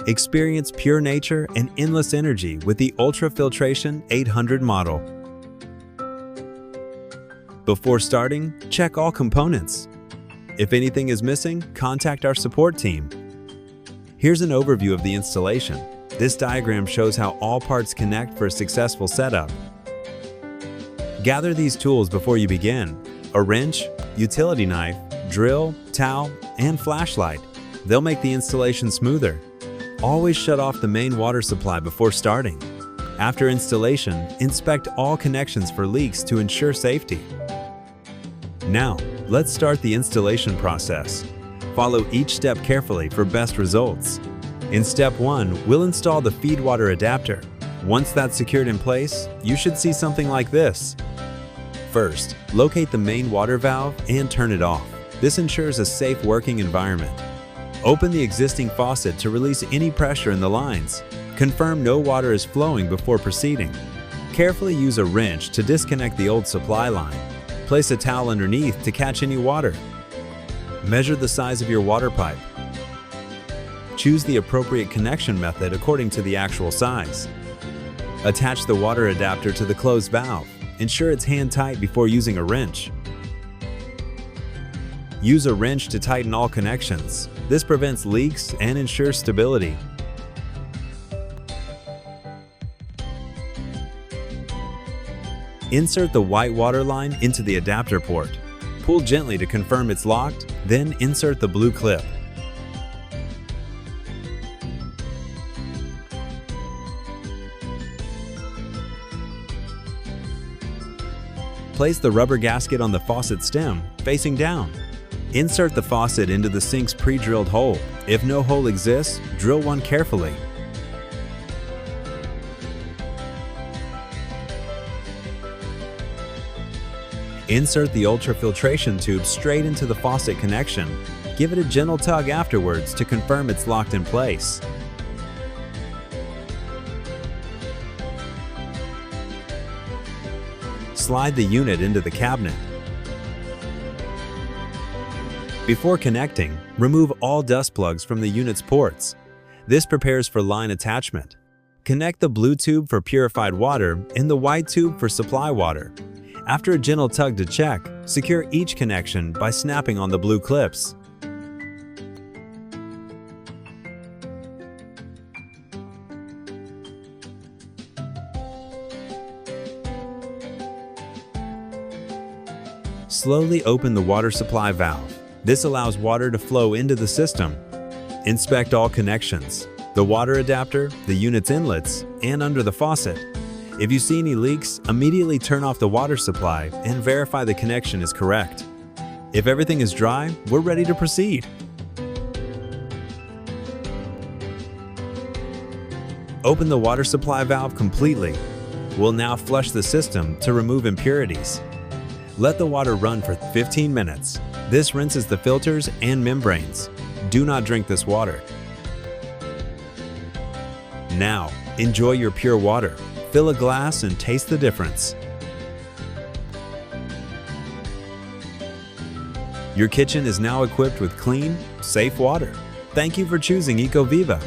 Experience pure nature and endless energy with the Ultrafiltration 800 model. Before starting, check all components. If anything is missing, contact our support team. Here's an overview of the installation. This diagram shows how all parts connect for a successful setup. Gather these tools before you begin: a wrench, utility knife, drill, towel, and flashlight. They'll make the installation smoother. Always shut off the main water supply before starting. After installation, inspect all connections for leaks to ensure safety. Now, let's start the installation process. Follow each step carefully for best results. In step 1, we'll install the feed water adapter. Once that's secured in place, you should see something like this. First, locate the main water valve and turn it off. This ensures a safe working environment. Open the existing faucet to release any pressure in the lines. Confirm no water is flowing before proceeding. Carefully use a wrench to disconnect the old supply line. Place a towel underneath to catch any water. Measure the size of your water pipe. Choose the appropriate connection method according to the actual size. Attach the water adapter to the closed valve. Ensure it's hand-tight before using a wrench. Use a wrench to tighten all connections. This prevents leaks and ensures stability. Insert the white water line into the adapter port. Pull gently to confirm it's locked, then insert the blue clip. Place the rubber gasket on the faucet stem, facing down. Insert the faucet into the sink's pre-drilled hole. If no hole exists, drill one carefully. Insert the ultrafiltration tube straight into the faucet connection. Give it a gentle tug afterwards to confirm it's locked in place. Slide the unit into the cabinet. Before connecting, remove all dust plugs from the unit's ports. This prepares for line attachment. Connect the blue tube for purified water and the white tube for supply water. After a gentle tug to check, secure each connection by snapping on the blue clips. Slowly open the water supply valve. This allows water to flow into the system. Inspect all connections: the water adapter, the unit's inlets, and under the faucet. If you see any leaks, immediately turn off the water supply and verify the connection is correct. If everything is dry, we're ready to proceed. Open the water supply valve completely. We'll now flush the system to remove impurities. Let the water run for 15 minutes. This rinses the filters and membranes. Do not drink this water. Now, enjoy your pure water. Fill a glass and taste the difference. Your kitchen is now equipped with clean, safe water. Thank you for choosing Ecoviva.